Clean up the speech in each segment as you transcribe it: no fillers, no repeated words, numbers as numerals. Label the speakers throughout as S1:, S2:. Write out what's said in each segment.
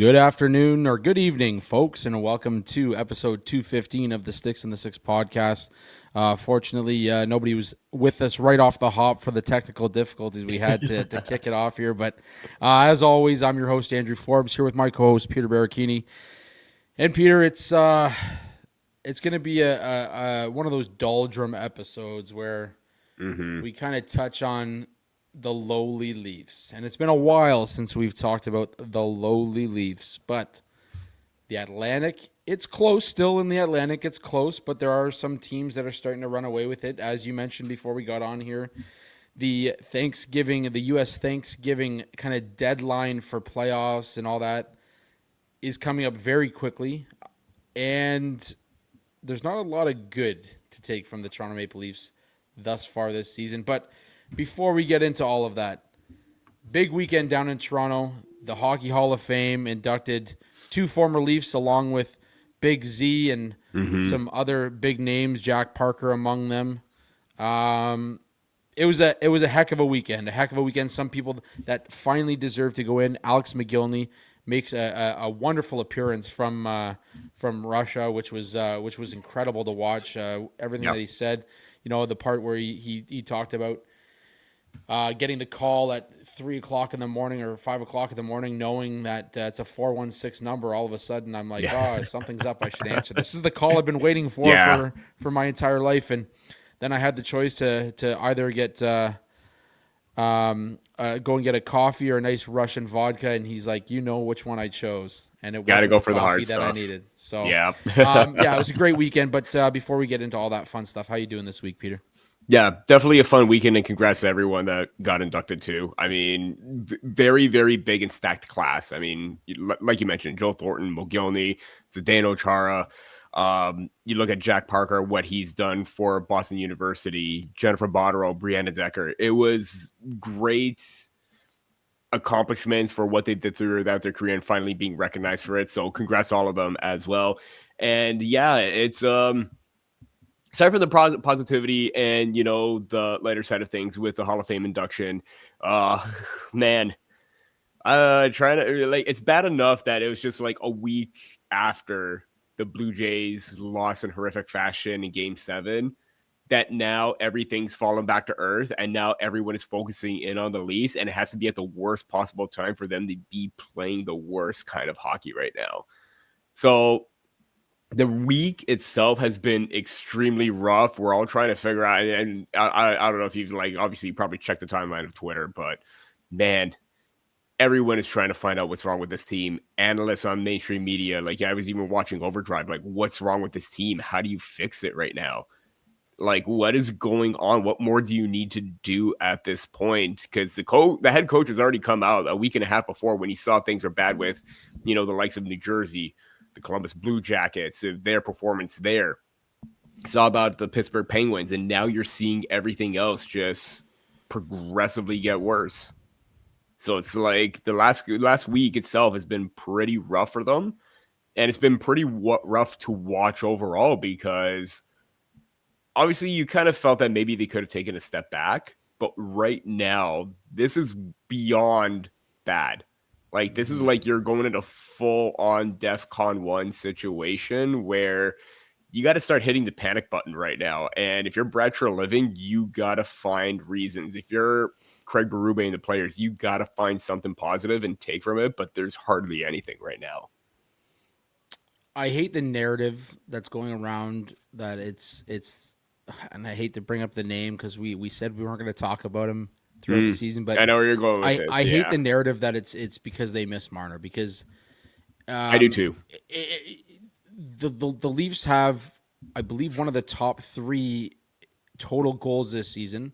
S1: Good afternoon or good evening, folks, and welcome to episode 215 of the Sticks and the Six podcast. Fortunately, nobody was with us right off the hop for the technical difficulties we had to kick it off here. But as always, I'm your host, Andrew Forbes, here with my co-host, Peter Barricchini. And Peter, it's going to be a one of those doldrum episodes where we kind of touch on the lowly Leafs. And it's been a while since we've talked about the lowly Leafs. But the Atlantic, it's close. Still in the Atlantic, it's close. But there are some teams that are starting to run away with it. As you mentioned before we got on here, the U.S. Thanksgiving kind of deadline for playoffs and all that is coming up very quickly. And there's not a lot of good to take from the Toronto Maple Leafs thus far this season. But before we get into all of that, big weekend down in Toronto. The Hockey Hall of Fame inducted two former Leafs along with Big Z and some other big names, Jack Parker among them. It was a heck of a weekend. Some people that finally deserve to go in. Alex McGillney makes a wonderful appearance from Russia, which was incredible to watch. Everything that he said, the part where he talked about getting the call at 3 o'clock in the morning or 5 o'clock in the morning, knowing that it's a 416 number. All of a sudden, I'm like, something's up. I should answer. This is the call I've been waiting for my entire life. And then I had the choice to either get go and get a coffee or a nice Russian vodka. And he's like, which one I chose. And it was
S2: go for the hard
S1: that
S2: stuff
S1: I needed. So
S2: yeah,
S1: it was a great weekend. But before we get into all that fun stuff, how you doing this week, Peter?
S2: Yeah, definitely a fun weekend, and congrats to everyone that got inducted too. I mean, very, very big and stacked class. I mean, like you mentioned, Joe Thornton, Mogilny, Zdeno Chara. You look at Jack Parker, what he's done for Boston University, Jennifer Botterill, Brianna Decker. It was great accomplishments for what they did throughout their career and finally being recognized for it. So congrats to all of them as well. And yeah, it's aside from the positivity and, the lighter side of things with the Hall of Fame induction, trying to, it's bad enough that it was just like a week after the Blue Jays lost in horrific fashion in Game 7 that now everything's fallen back to earth and now everyone is focusing in on the Leafs, and it has to be at the worst possible time for them to be playing the worst kind of hockey right now. So the week itself has been extremely rough. We're all trying to figure out, and I don't know if you've obviously you probably checked the timeline of Twitter, but man, everyone is trying to find out what's wrong with this team. Analysts on mainstream media, I was even watching Overdrive, what's wrong with this team? How do you fix it right now? What is going on? What more do you need to do at this point? Because the head coach has already come out a week and a half before when he saw things were bad with, the likes of New Jersey, the Columbus Blue Jackets, their performance there. Saw about the Pittsburgh Penguins, and now you're seeing everything else just progressively get worse. So it's like the last week itself has been pretty rough for them, and it's been pretty rough to watch overall because obviously you kind of felt that maybe they could have taken a step back, but right now this is beyond bad. This is you're going into full-on DEFCON 1 situation where you got to start hitting the panic button right now. And if you're Brad Treliving, you got to find reasons. If you're Craig Berube and the players, you got to find something positive and take from it, but there's hardly anything right now.
S1: I hate the narrative that's going around that it's and I hate to bring up the name because we said we weren't going to talk about him throughout the season, but
S2: I know where you're going with
S1: I hate the narrative that it's because they miss Marner, because
S2: I do too.
S1: The Leafs have, I believe, one of the top 3 total goals this season.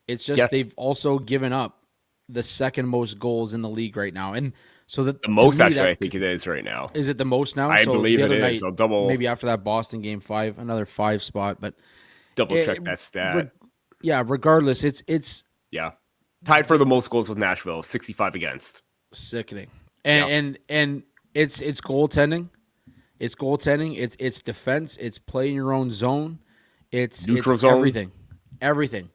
S1: It's just they've also given up the second most goals in the league right now, and so the
S2: most actually I think it is right now.
S1: Is it the most now?
S2: I believe it is. I'll double
S1: maybe after that Boston Game 5, another 5 spot, but
S2: double check that stat.
S1: Regardless, it's
S2: tied for the most goals with Nashville, 65 against.
S1: Sickening. And it's goaltending. It's goaltending. It's defense. It's play in your own zone. It's
S2: neutral zone.
S1: Everything.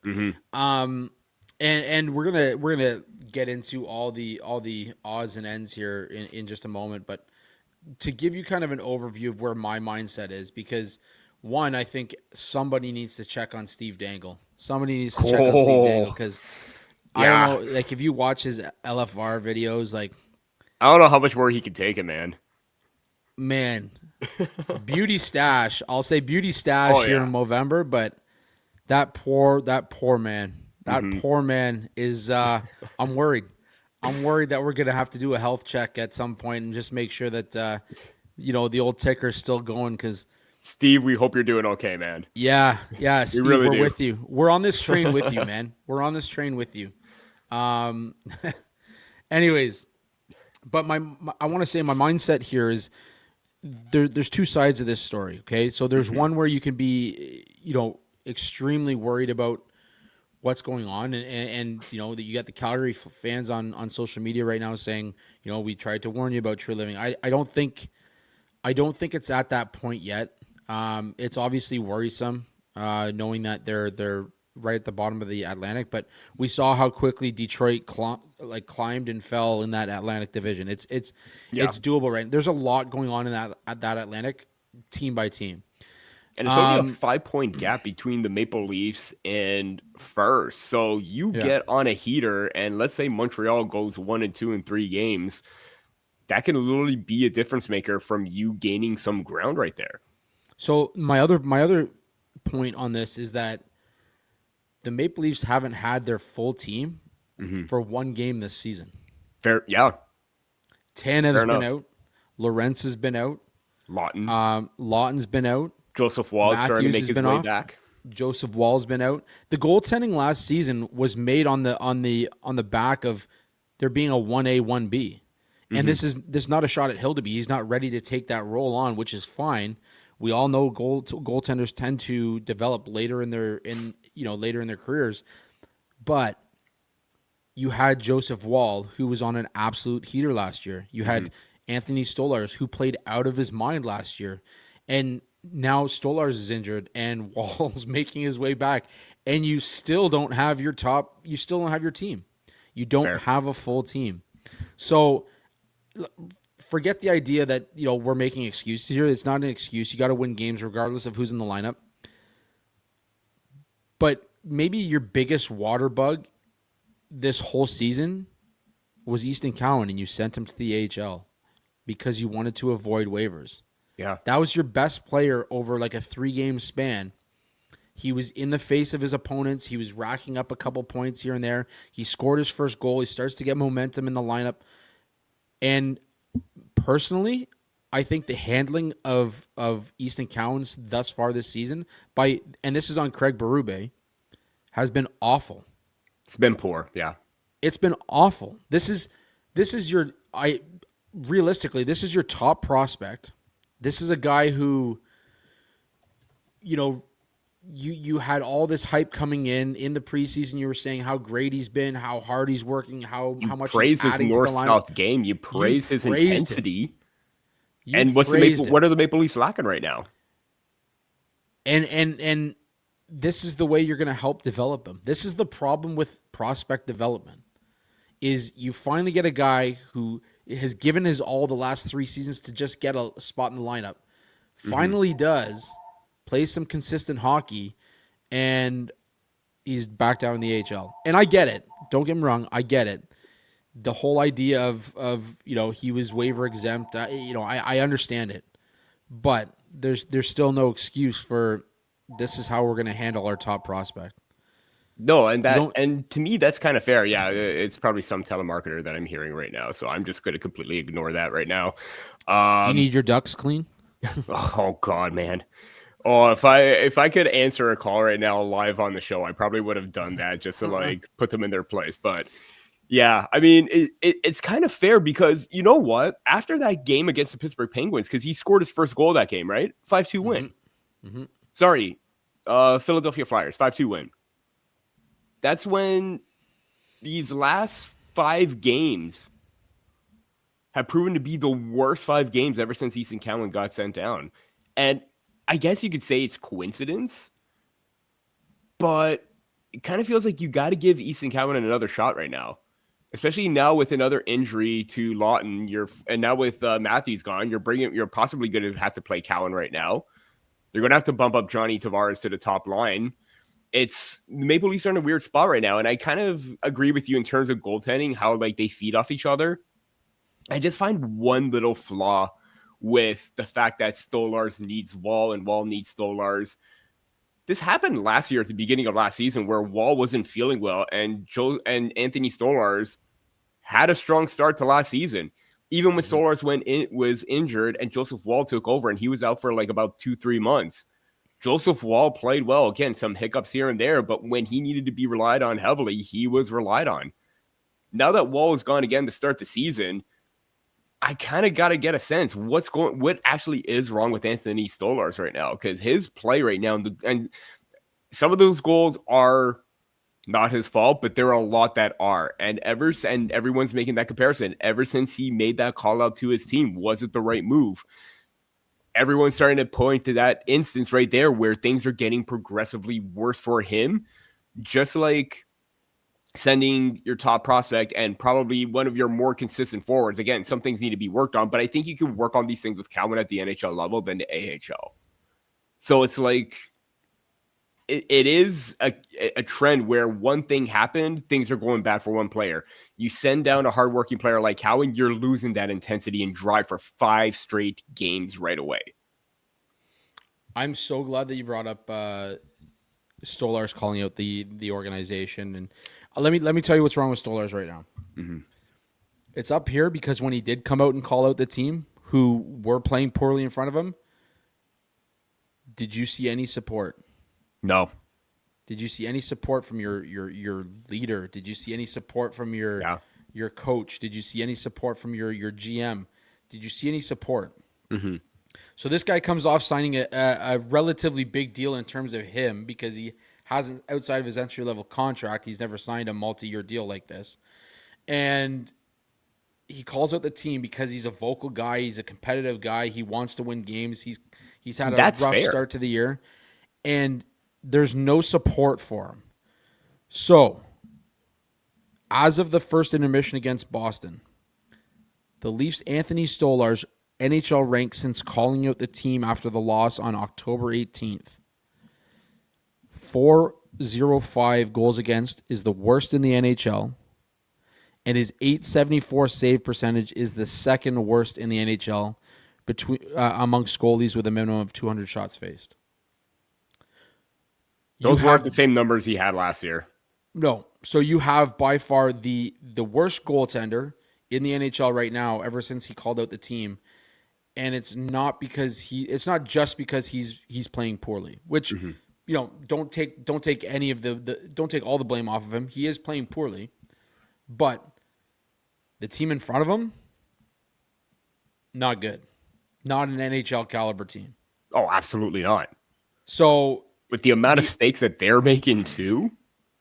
S1: And we're gonna get into all the odds and ends here in just a moment, but to give you kind of an overview of where my mindset is, because one, I think somebody needs to check on Steve Dangle. Somebody needs to check on Steve Dangle,
S2: Oh,
S1: because I don't
S2: yeah.
S1: know, like if you watch his LFR videos, like,
S2: I don't know how much more he can take it, man.
S1: man, beauty stash. I'll say beauty stash
S2: Oh,
S1: here
S2: yeah.
S1: in November, but that poor man,
S2: Hmm.
S1: is. I'm worried. I'm worried that we're gonna have to do a health check at some point and just make sure that the old ticker is still going. Because
S2: Steve, we hope you're doing okay, man.
S1: yeah,
S2: We
S1: Steve,
S2: really
S1: we're
S2: do.
S1: with you. We're on this train with you, man. We're on this train with you. Um, anyways, but I want to say my mindset here is there's two sides of this story. Okay, so there's
S2: Hmm.
S1: one where you can be, extremely worried about what's going on, and that you got the Calgary fans on social media right now saying, we tried to warn you about true living. I don't think it's at that point yet. It's obviously worrisome, knowing that they're right at the bottom of the Atlantic, but we saw how quickly Detroit climbed and fell in that Atlantic division. It's
S2: Yeah.
S1: it's doable, right? There's a lot going on in that Atlantic, team by team.
S2: And it's only a
S1: Um,
S2: 5 point gap between the Maple Leafs and first. So you
S1: yeah.
S2: get on a heater, and let's say Montreal goes 1-2 in 3 games. That can literally be a difference maker from you gaining some ground right there.
S1: So my other point on this is that the Maple Leafs haven't had their full team
S2: Hmm.
S1: for one game this season.
S2: Fair. Yeah. Fair
S1: Tanev's been
S2: enough.
S1: out. Lorentz has been out.
S2: Lawton.
S1: Lawton's been out.
S2: Joseph Wall is starting to
S1: Matthews
S2: make
S1: has
S2: his
S1: been
S2: way
S1: off.
S2: back.
S1: Joseph Wall's been out. The goaltending last season was made on the back of there being a 1A 1B. And
S2: Hmm.
S1: this is not a shot at Hildeby. He's not ready to take that role on, which is fine. We all know goaltenders tend to develop later in their careers, but you had Joseph Wall, who was on an absolute heater last year. You
S2: Hmm.
S1: had Anthony Stolarz, who played out of his mind last year. And now Stolarz is injured and Wall's making his way back. And you still don't have your team. You don't
S2: Fair.
S1: have a full team. So forget the idea that, we're making excuses here. It's not an excuse. You got to win games regardless of who's in the lineup. But maybe your biggest water bug this whole season was Easton Cowan, and you sent him to the AHL because you wanted to avoid waivers.
S2: Yeah.
S1: That was your best player over like a 3-game span. He was in the face of his opponents. He was racking up a couple points here and there. He scored his first goal. He starts to get momentum in the lineup. And personally, I think the handling of Easton Cowan's thus far this season and this is on Craig Berube, has been awful.
S2: It's been poor. Yeah.
S1: It's been awful. This is realistically, this is your top prospect. This is a guy who, you had all this hype coming in the preseason. You were saying how great he's been, how hard he's working, how much he's
S2: Praise his
S1: adding to the lineup.
S2: north-south game. You praise his
S1: praised him.
S2: intensity.
S1: You
S2: And
S1: praised him.
S2: what are the Maple Leafs lacking right now?
S1: And this is the way you're going to help develop him. This is the problem with prospect development, is you finally get a guy who has given his all the last 3 seasons to just get a spot in the lineup. Finally does, play some consistent hockey, and he's back down in the AHL. And I get it. Don't get me wrong. I get it. The whole idea of he was waiver exempt, I understand it. But there's still no excuse for this is how we're going to handle our top prospect.
S2: No, and to me that's kind of fair. Yeah, it's probably some telemarketer that I'm hearing right now, so I'm just going to completely ignore that right now.
S1: Do you need your ducks clean?
S2: Oh God, man. Oh, if I could answer a call right now live on the show, I probably would have done that just to like put them in their place. But yeah, I mean, it's kind of fair because you know what? After that game against the Pittsburgh Penguins, because he scored his first goal that game, right? 5-2 win.
S1: Mm-hmm.
S2: Sorry, Philadelphia Flyers, 5-2 win. That's when these last 5 games have proven to be the worst 5 games ever since Easton Cowan got sent down. And I guess you could say it's coincidence, but it kind of feels like you got to give Easton Cowan another shot right now. especially now with another injury to Lawton. And now with Matthews gone, you're possibly going to have to play Cowan right now. They're going to have to bump up Johnny Tavares to the top line. It's the Maple Leafs are in a weird spot right now, and I kind of agree with you in terms of goaltending, how like they feed off each other. I just find one little flaw with the fact that Stolarz needs Wall and Wall needs Stolarz. This happened last year at the beginning of last season where Wall wasn't feeling well, and Anthony Stolarz had a strong start to last season. Even when Stolarz was injured and Joseph Wall took over, and he was out for like about 2-3 months. Joseph Wall played well. Again, some hiccups here and there, but when he needed to be relied on heavily, he was relied on. Now that Wall is gone again to start the season, I kind of got to get a sense what actually is wrong with Anthony Stolarz right now, because his play right now, and some of those goals are not his fault, but there are a lot that are. And everyone's making that comparison. Ever since he made that call out to his team, was it the right move? Everyone's starting to point to that instance right there where things are getting progressively worse for him. Just like sending your top prospect and probably one of your more consistent forwards. Again, some things need to be worked on, but I think you can work on these things with Cowan at the NHL level than the AHL. So it's like, it is a trend where one thing happened, things are going bad for one player. You send down a hardworking player like Cowan, you're losing that intensity and drive for 5 straight games right away.
S1: I'm so glad that you brought up Stolarz calling out the organization. And let me tell you what's wrong with Stolarz right now.
S2: Mm-hmm.
S1: It's up here because when he did come out and call out the team who were playing poorly in front of him, did you see any support?
S2: No.
S1: Did you see any support from your leader? Did you see any support from your coach? Did you see any support from your GM? Did you see any support?
S2: Mm-hmm.
S1: So this guy comes off signing a relatively big deal in terms of him because he hasn't, outside of his entry-level contract, he's never signed a multi-year deal like this. And he calls out the team because he's a vocal guy. He's a competitive guy. He wants to win games. He's had a rough start to the year. And there's no support for him. So, as of the first intermission against Boston, the Leafs' Anthony Stolarz, NHL rank since calling out the team after the loss on October 18th. 4.05 goals against is the worst in the NHL, and his .874 save percentage is the second worst in the NHL amongst goalies with a minimum of 200 shots faced.
S2: Those weren't the same numbers he had last year.
S1: No. So you have by far the worst goaltender in the NHL right now ever since he called out the team. And it's not just because he's playing poorly, which don't take any of don't take all the blame off of him. He is playing poorly. But the team in front of him, not good. Not an NHL caliber team.
S2: Oh, absolutely not.
S1: So
S2: with the amount of stakes that they're making too,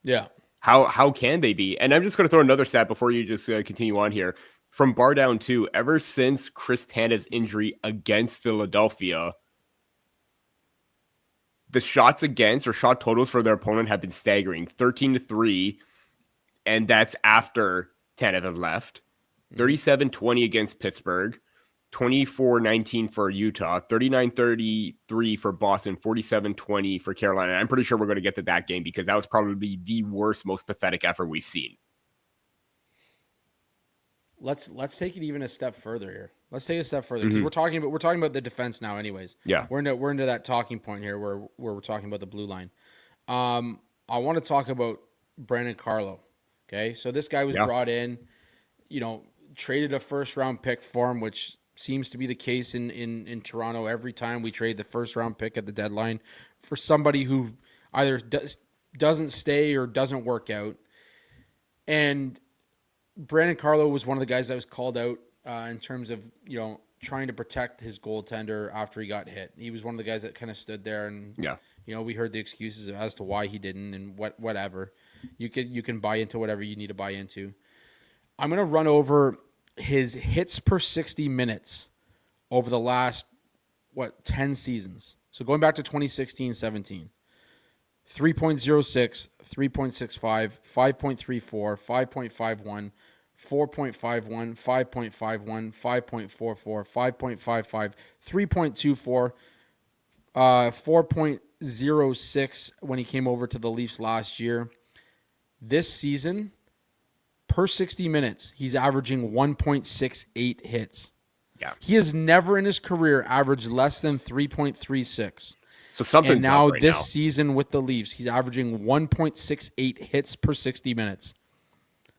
S1: yeah.
S2: How can they be? And I'm just going to throw another stat before you just continue on here. From Bar Down 2, ever since Chris Tane's injury against Philadelphia, the shots against or shot totals for their opponent have been staggering. 13-3, and that's after Tanev had left. 37-20 against Pittsburgh. 24-19 for Utah, 39-33 for Boston, 47-20 for Carolina. I'm pretty sure we're going to get to that game because that was probably the worst, most pathetic effort we've seen.
S1: Let's take it even a step further here. Let's take it a step further because we're talking about the defense now, anyways.
S2: Yeah,
S1: we're into that talking point here where we're talking about the blue line. I want to talk about Brandon Carlo. Okay, so this guy was brought in, traded a first round pick for him, which seems to be the case in Toronto every time we trade the first round pick at the deadline for somebody who either doesn't stay or doesn't work out. And Brandon Carlo was one of the guys that was called out in terms of, trying to protect his goaltender after he got hit. He was one of the guys that kind of stood there and, we heard the excuses as to why he didn't and whatever. You can buy into whatever you need to buy into. I'm going to run over his hits per 60 minutes over the last, 10 seasons. So going back to 2016-17, 3.06, 3.65, 5.34, 5.51, 4.51, 5.51, 5.44, 5.55, 3.24, 4.06 when he came over to the Leafs last year. This season, per 60 minutes, he's averaging 1.68 hits.
S2: Yeah.
S1: He has never in his career averaged less than 3.36.
S2: So something's
S1: and now
S2: up right
S1: this
S2: now.
S1: season with the Leafs, he's averaging 1.68 hits per 60 minutes.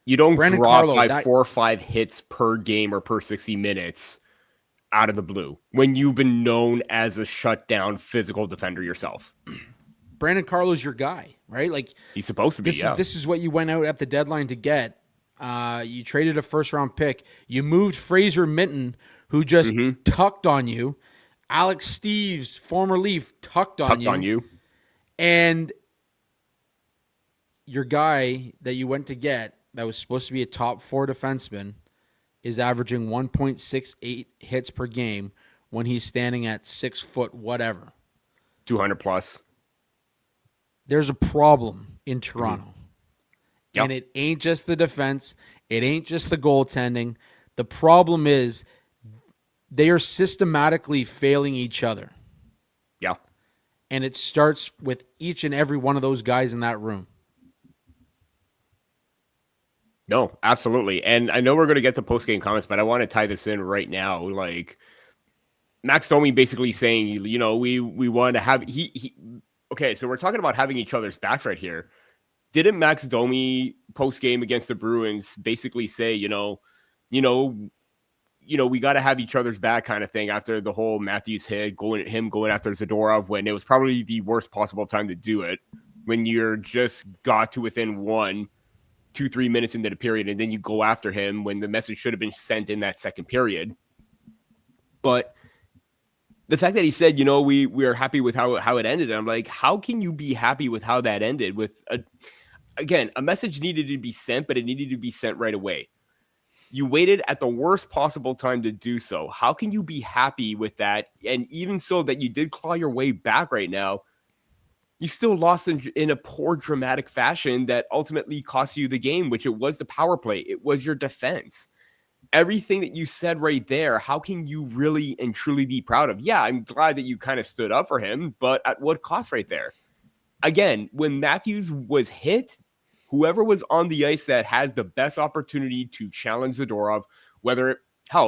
S2: You don't
S1: Brandon
S2: drop
S1: Carlo,
S2: by
S1: that-
S2: 4 or 5 hits per game or per 60 minutes out of the blue when you've been known as a shutdown physical defender yourself.
S1: Brandon Carlo's your guy, right? Like
S2: He's supposed to be,
S1: this is what you went out at the deadline to get. You traded a first-round pick. You moved Fraser Minton, who just tucked on you. Alex Steves, former Leaf, tucked on you. And your guy that you went to get that was supposed to be a top 4 defenseman is averaging 1.68 hits per game when he's standing at 6 foot whatever.
S2: 200 plus.
S1: There's a problem in Toronto.
S2: Yep.
S1: And it ain't just the defense. It ain't just the goaltending. The problem is they are systematically failing each other.
S2: Yeah.
S1: And it starts with each and every one of those guys in that room.
S2: No, absolutely. And I know we're going to get to post-game comments, but I want to tie this in right now. Like, Max Domi basically saying, you know, we want to have... Okay, so we're talking about having each other's backs right here. Didn't Max Domi post-game against the Bruins basically say, we got to have each other's back kind of thing after the whole Matthews hit, going after Zadorov when it was probably the worst possible time to do it, when you're just got to within 2-3 minutes into the period, and then you go after him when the message should have been sent in that second period. But the fact that he said, we are happy with how it ended, I'm like, how can you be happy with how that ended? With a message needed to be sent, but it needed to be sent right away. You waited at the worst possible time to do so. How can you be happy with that? And even so that you did claw your way back right now, you still lost in a poor dramatic fashion that ultimately cost you the game, which it was the power play. It was your defense. Everything that you said right there, how can you really and truly be proud of? Yeah, I'm glad that you kind of stood up for him, but at what cost right there? Again, when Matthews was hit, whoever was on the ice that has the best opportunity to challenge Zadorov,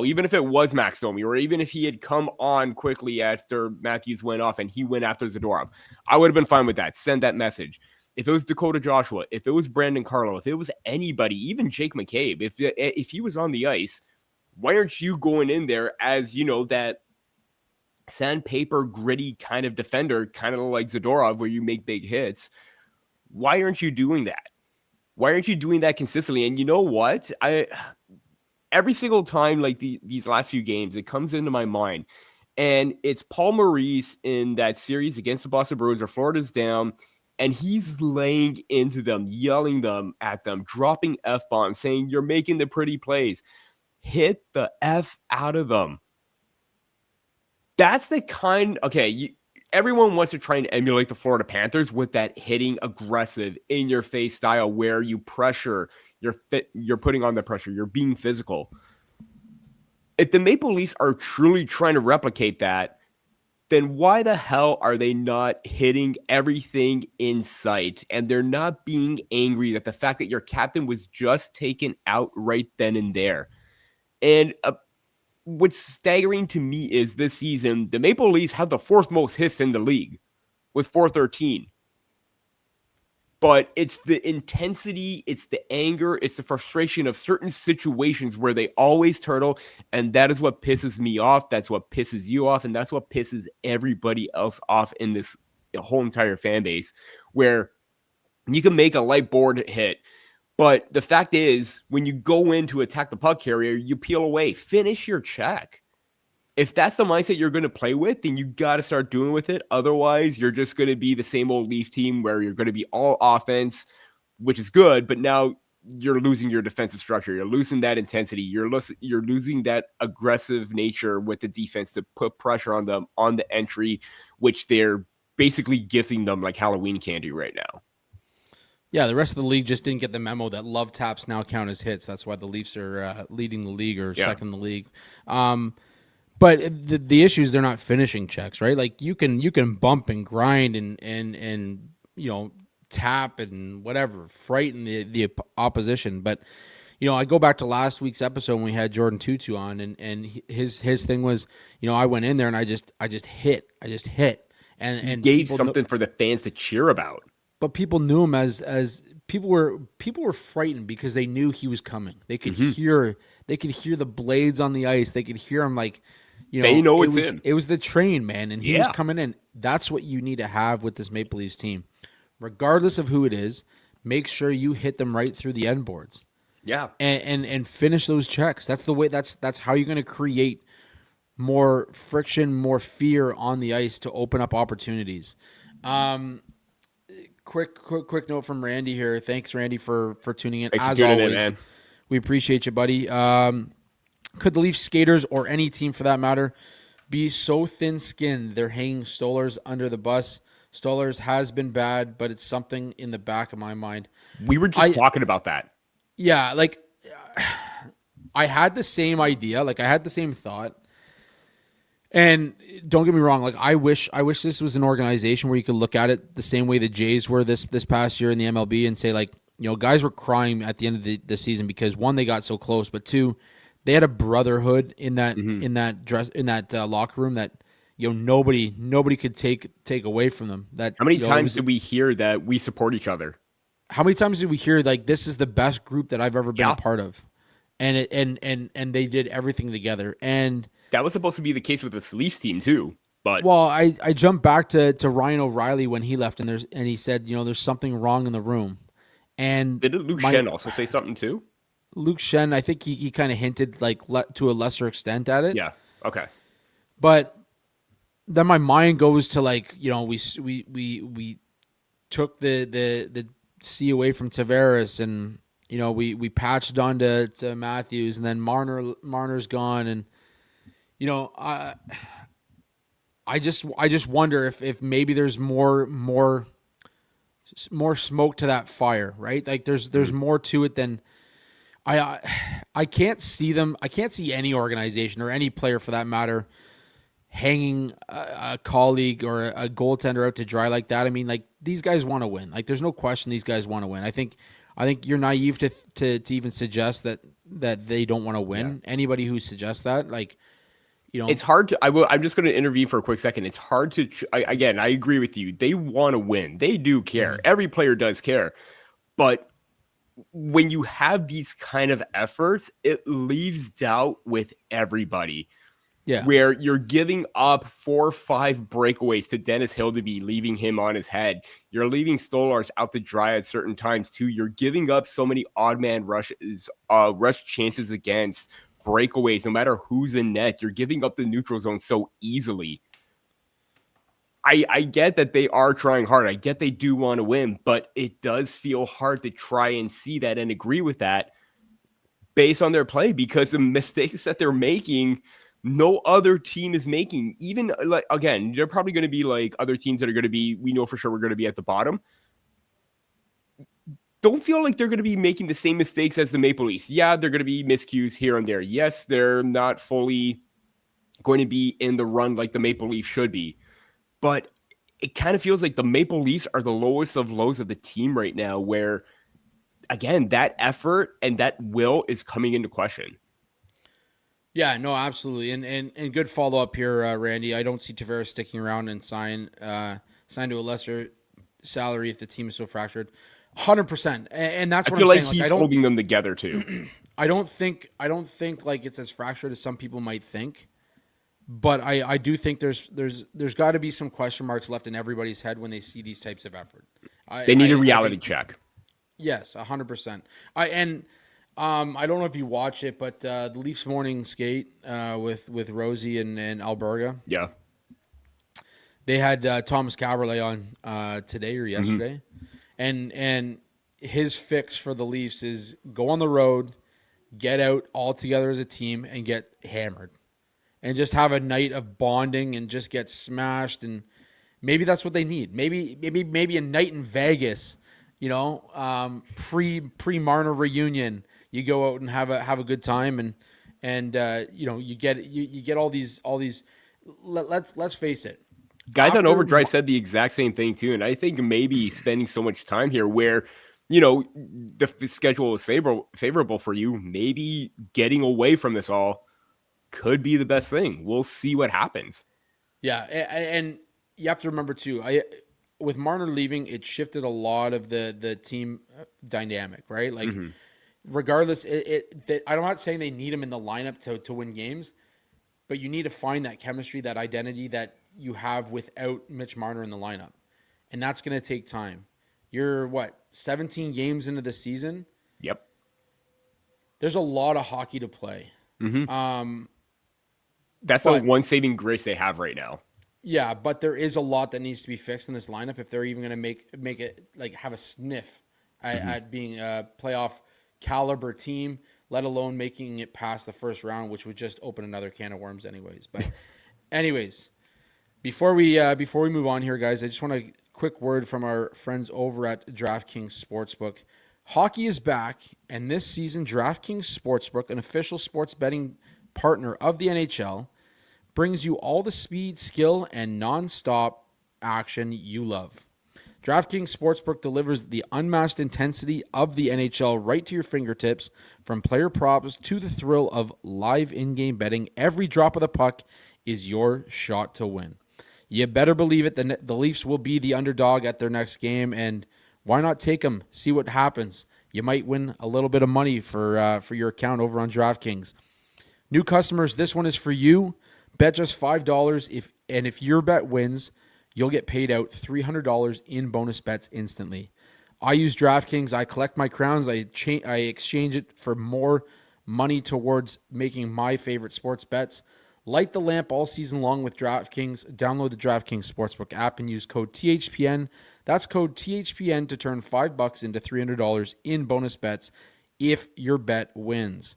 S2: even if it was Max Domi, or even if he had come on quickly after Matthews went off and he went after Zadorov, I would have been fine with that. Send that message. If it was Dakota Joshua, if it was Brandon Carlo, if it was anybody, even Jake McCabe, if he was on the ice, why aren't you going in there as, that sandpaper gritty kind of defender, kind of like Zadorov, where you make big hits? Why aren't you doing that? Why aren't you doing that consistently? And you know what? Every single time, like these last few games, it comes into my mind. And it's Paul Maurice in that series against the Boston Bruins where Florida's down, and he's laying into them, yelling them at them, dropping F-bombs, saying, you're making the pretty plays. Hit the F out of them. That's the kind... Okay, everyone wants to try and emulate the Florida Panthers with that hitting, aggressive, in-your-face style where you pressure, you're putting on the pressure, you're being physical. If the Maple Leafs are truly trying to replicate that, then why the hell are they not hitting everything in sight? And they're not being angry that the fact that your captain was just taken out right then and there. And what's staggering to me is this season, the Maple Leafs have the 4th most hits in the league with 413. But it's the intensity, it's the anger, it's the frustration of certain situations where they always turtle, and that is what pisses me off. That's what pisses you off, and that's what pisses everybody else off in this whole entire fan base, where you can make a light board hit, but the fact is, when you go in to attack the puck carrier, you peel away. Finish your check. If that's the mindset you're going to play with, then you got to start doing with it. Otherwise, you're just going to be the same old Leaf team where you're going to be all offense, which is good, but now you're losing your defensive structure. You're losing that intensity. You're losing that aggressive nature with the defense to put pressure on them on the entry, which they're basically gifting them like Halloween candy right now.
S1: Yeah, the rest of the league just didn't get the memo that love taps now count as hits. That's why the Leafs are leading the league or second in the league. But the issue is they're not finishing checks, right? Like you can bump and grind and tap and whatever, frighten the opposition. But I go back to last week's episode when we had Jordan Tutu on, and his thing was, I went in there and I just hit, and
S2: gave something for the fans to cheer about.
S1: But people knew him as people were frightened because they knew he was coming. They could hear the blades on the ice. They could hear him
S2: they know it's him.
S1: It was the train, man, and he was coming in. That's what you need to have with this Maple Leafs team. Regardless of who it is, make sure you hit them right through the end boards.
S2: Yeah.
S1: And finish those checks. That's the way that's how you're going to create more friction, more fear on the ice to open up opportunities. Quick note from Randy here. Thanks, Randy, for tuning in.
S2: Thanks
S1: as
S2: for tuning
S1: always,
S2: in, man.
S1: We appreciate you, buddy. Could the Leafs skaters or any team for that matter be so thin-skinned they're hanging Stolarz under the bus? Stolarz has been bad, but it's something in the back of my mind.
S2: We were just talking about that.
S1: Yeah, I had the same idea. I had the same thought. And don't get me wrong, I wish this was an organization where you could look at it the same way the Jays were this past year in the MLB and say guys were crying at the end of the season because one, they got so close, but two, they had a brotherhood in that locker room that nobody could take away from them. That
S2: how many times did we hear that we support each other?
S1: How many times did we hear this is the best group that I've ever been a part of, and they did everything together. And
S2: that was supposed to be the case with the Leafs team too. But
S1: I jumped back to Ryan O'Reilly when he left, and he said there's something wrong in the room. And
S2: did Luke Shen also say something too?
S1: Luke Shen, I think he kind of hinted to a lesser extent at it.
S2: Yeah. Okay.
S1: But then my mind goes to we took the C away from Tavares, and we patched on to Matthews, and then Marner's gone, and I just wonder if maybe there's more smoke to that fire, right? There's more to it than I can't see them. I can't see any organization or any player for that matter hanging a colleague or a goaltender out to dry like that. I mean, these guys want to win. There's no question these guys want to win. I think you're naive to even suggest that they don't want to win. Yeah. Anybody who suggests that,
S2: it's hard to. I'm just going to intervene for a quick second. It's hard to. Again, I agree with you. They want to win. They do care. Mm-hmm. Every player does care, but when you have these kind of efforts, it leaves doubt with everybody. Yeah. Where you're giving up 4 or 5 breakaways to Dennis Hildeby, leaving him on his head. You're leaving Stolarz out to dry at certain times too. You're giving up so many odd man rushes, rush chances against breakaways, no matter who's in net. You're giving up the neutral zone so easily. I get that they are trying hard. I get they do want to win, but it does feel hard to try and see that and agree with that based on their play, because the mistakes that they're making, no other team is making. Even again, they're probably going to be other teams that are going to be, we know for sure we're going to be at the bottom. Don't feel like they're going to be making the same mistakes as the Maple Leafs. Yeah, they're going to be miscues here and there. Yes, they're not fully going to be in the run like the Maple Leafs should be. But it kind of feels like the Maple Leafs are the lowest of lows of the team right now, where, again, that effort and that will is coming into question.
S1: Yeah, no, absolutely. And good follow-up here, Randy. I don't see Tavares sticking around and sign to a lesser salary if the team is so fractured. 100%. And that's what I'm saying.
S2: I feel like he's holding them together too.
S1: I don't think it's as fractured as some people might think. But I do think there's got to be some question marks left in everybody's head when they see these types of effort.
S2: They need a reality check.
S1: Yes, 100%. I don't know if you watch it, but the Leafs morning skate with Rosie and Alberga.
S2: Yeah.
S1: They had Thomas Caberlet on today or yesterday. Mm-hmm. And his fix for the Leafs is go on the road, get out all together as a team, and get hammered. And just have a night of bonding and just get smashed, and maybe that's what they need. Maybe a night in Vegas, Pre Marner reunion, you go out and have a good time, and you get all these. Let's face it.
S2: Guys on
S1: After
S2: Overdrive said the exact same thing too, and I think maybe spending so much time here, where the schedule is favorable for you, maybe getting away from this all could be the best thing. We'll see what happens.
S1: Yeah, and you have to remember too. With Marner leaving, it shifted a lot of the team dynamic, right? Like, regardless, I'm not saying they need him in the lineup to win games, but you need to find that chemistry, that identity that you have without Mitch Marner in the lineup, and that's going to take time. You're 17 games into the season.
S2: Yep.
S1: There's a lot of hockey to play.
S2: That's the one saving grace they have right now.
S1: Yeah, but there is a lot that needs to be fixed in this lineup if they're even going to make it have a sniff at being a playoff caliber team, let alone making it past the first round, which would just open another can of worms anyways. But anyways, before we move on here, guys, I just want a quick word from our friends over at DraftKings Sportsbook. Hockey is back, and this season, DraftKings Sportsbook, an official sports betting partner of the NHL, brings you all the speed, skill, and non-stop action you love. DraftKings Sportsbook delivers the unmatched intensity of the NHL right to your fingertips, from player props to the thrill of live in-game betting. Every drop of the puck is your shot to win. You better believe it, the Leafs will be the underdog at their next game, and why not take them, see what happens. You might win a little bit of money for your account over on DraftKings. New customers, this one is for you. Bet just $5 if your bet wins, you'll get paid out $300 in bonus bets instantly. I use DraftKings. I collect my crowns. I exchange it for more money towards making my favorite sports bets. Light the lamp all season long with DraftKings. Download the DraftKings Sportsbook app and use code THPN. That's code THPN to turn $5 into $300 in bonus bets if your bet wins.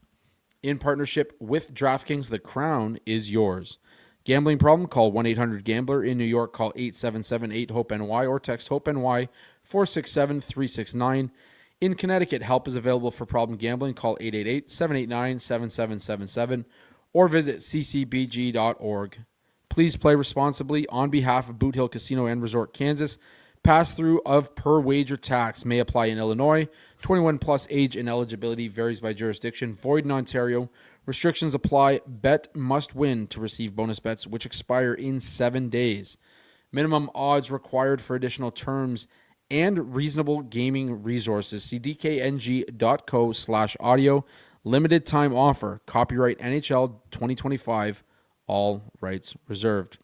S1: In partnership with DraftKings, the crown is yours. Gambling problem? Call 1-800-GAMBLER. In New York, call 877-8-HOPE-NY or text HOPE-NY 467-369. In Connecticut, help is available for problem gambling. Call 888-789-7777 or visit ccbg.org. Please play responsibly. On behalf of Boot Hill Casino and Resort, Kansas, pass-through of per wager tax may apply in Illinois. 21 plus age and eligibility varies by jurisdiction. Void in Ontario. Restrictions apply. Bet must win to receive bonus bets, which expire in 7 days. Minimum odds required for additional terms and reasonable gaming resources. See dkng.co/audio. Limited time offer. Copyright NHL 2025. All rights reserved.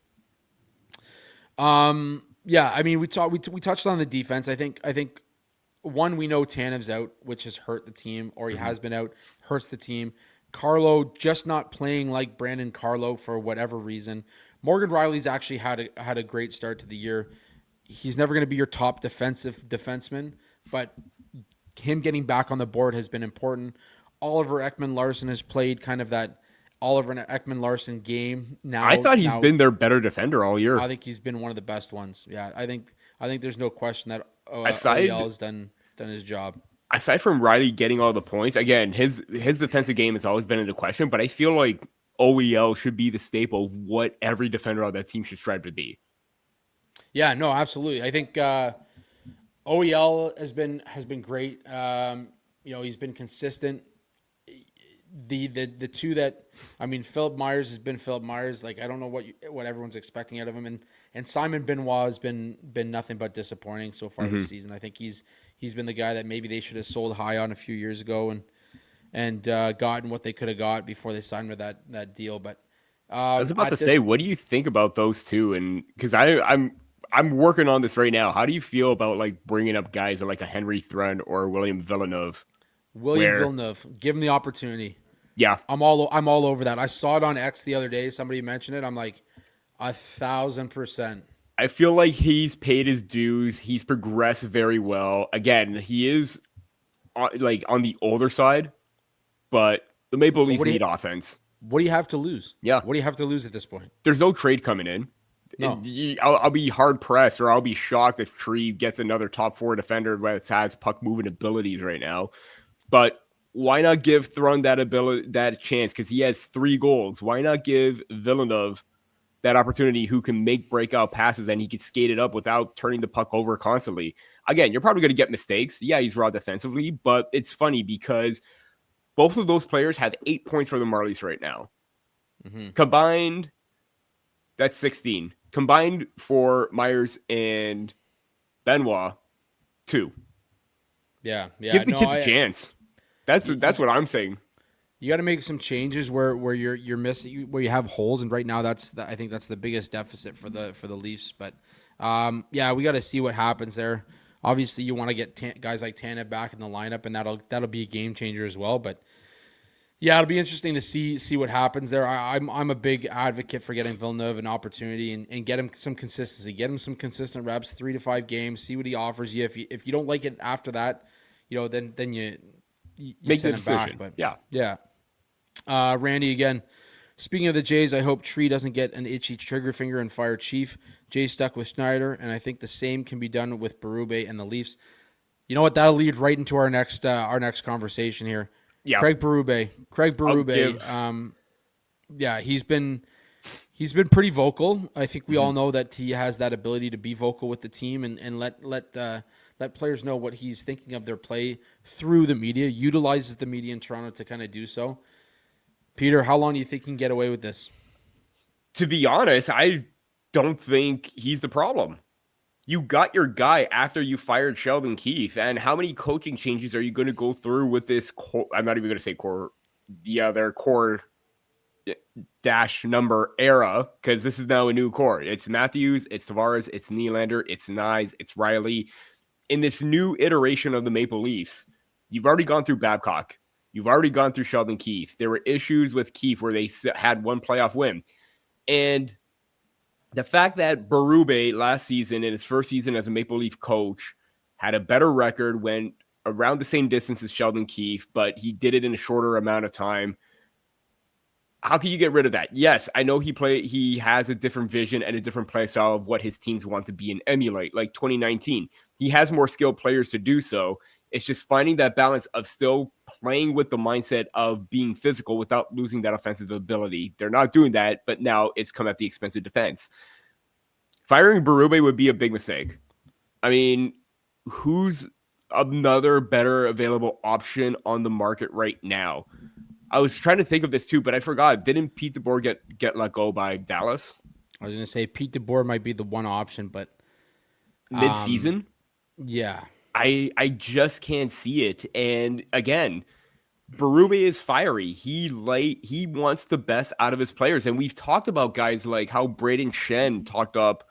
S1: Yeah, I mean, we touched on the defense. I think one, we know Tanev's out, which has hurt the team, or he has been out, hurts the team. Carlo just not playing like Brandon Carlo for whatever reason. Morgan Riley's actually had a great start to the year. He's never going to be your top defenseman, but him getting back on the board has been important. Oliver Ekman-Larsson has played kind of that Oliver Ekman-Larsson game now.
S2: I thought he's been their better defender all year.
S1: I think he's been one of the best ones. Yeah, I think there's no question that OEL has done his job.
S2: Aside from Riley getting all the points, again, his defensive game has always been into question, but I feel like OEL should be the staple of what every defender on that team should strive to be. Yeah,
S1: no, absolutely. I think OEL has been great. He's been consistent. The two that, I mean, Philip Myers has been Philip Myers. Like, I don't know what everyone's expecting out of him, and Simon Benoit has been nothing but disappointing so far this season. I think he's been the guy that maybe they should have sold high on a few years ago and gotten what they could have got before they signed with that deal. But
S2: I was about to say, what do you think about those two? And because I'm working on this right now. How do you feel about like bringing up guys like a Henry Thrun or William Villeneuve?
S1: Villeneuve, give him the opportunity.
S2: Yeah,
S1: I'm all over that. I saw it on X the other day. Somebody mentioned it. I'm like 1,000%.
S2: I feel like he's paid his dues. He's progressed very well. Again, he is like on the older side, but the Maple Leafs need offense.
S1: What do you have to lose?
S2: Yeah.
S1: What do you have to lose at this point?
S2: There's no trade coming in.
S1: No.
S2: I'll be hard pressed, or I'll be shocked if Tree gets another top 4 defender that has puck moving abilities right now. But why not give Thrun that chance? Because he has 3 goals. Why not give Villeneuve that opportunity, who can make breakout passes and he can skate it up without turning the puck over constantly? Again, you're probably going to get mistakes. Yeah, he's raw defensively, but it's funny because both of those players have 8 points for the Marlies right now.
S1: Mm-hmm.
S2: Combined, that's 16. Combined for Myers and Benoit, 2.
S1: Yeah.
S2: Give the kids a chance. That's what I'm saying.
S1: You got to make some changes where you're missing, where you have holes, and right now I think that's the biggest deficit for the Leafs. But we got to see what happens there. Obviously, you want to get guys like Tanev back in the lineup, and that'll be a game changer as well. But yeah, it'll be interesting to see what happens there. I'm a big advocate for getting Villeneuve an opportunity and get him some consistency, get him some consistent reps, 3 to 5 games, see what he offers you. If you don't like it after that, then you
S2: make
S1: send
S2: the
S1: him back.
S2: decision.
S1: But
S2: yeah.
S1: Randy again. Speaking of the Jays, I hope Tree doesn't get an itchy trigger finger and fire Chief. Jay's stuck with Schneider, and I think the same can be done with Berube and the Leafs. You know what? That'll lead right into our next conversation here.
S2: Yeah.
S1: Craig Berube. He's been pretty vocal. I think we all know that he has that ability to be vocal with the team and let players know what he's thinking of their play through the media. Utilizes the media in Toronto to kind of do so. Peter, how long do you think he can get away with this?
S2: To be honest, I don't think he's the problem. You got your guy after you fired Sheldon Keefe, and how many coaching changes are you going to go through with this core? I'm not even going to say core, their core dash number era, because this is now a new core. It's Matthews, it's Tavares, it's Nylander, it's Nyes, it's Riley. In this new iteration of the Maple Leafs, you've already gone through Babcock. You've already gone through Sheldon Keefe. There were issues with Keefe where they had one playoff win. And the fact that Berube last season, in his first season as a Maple Leaf coach, had a better record, went around the same distance as Sheldon Keefe, but he did it in a shorter amount of time. How can you get rid of that? Yes, I know he has a different vision and a different play style of what his teams want to be and emulate, like 2019. He has more skilled players to do so. It's just finding that balance of still playing with the mindset of being physical without losing that offensive ability. They're not doing that, but now it's come at the expense of defense. Firing Berube would be a big mistake. I mean, who's another better available option on the market right now? I was trying to think of this too, but I forgot. Didn't Pete DeBoer get let go by Dallas?
S1: I was going to say Pete DeBoer might be the one option, but
S2: mid-season?
S1: Yeah.
S2: I just can't see it. And again, Berube is fiery. He wants the best out of his players. And we've talked about guys like how Braden Shen talked up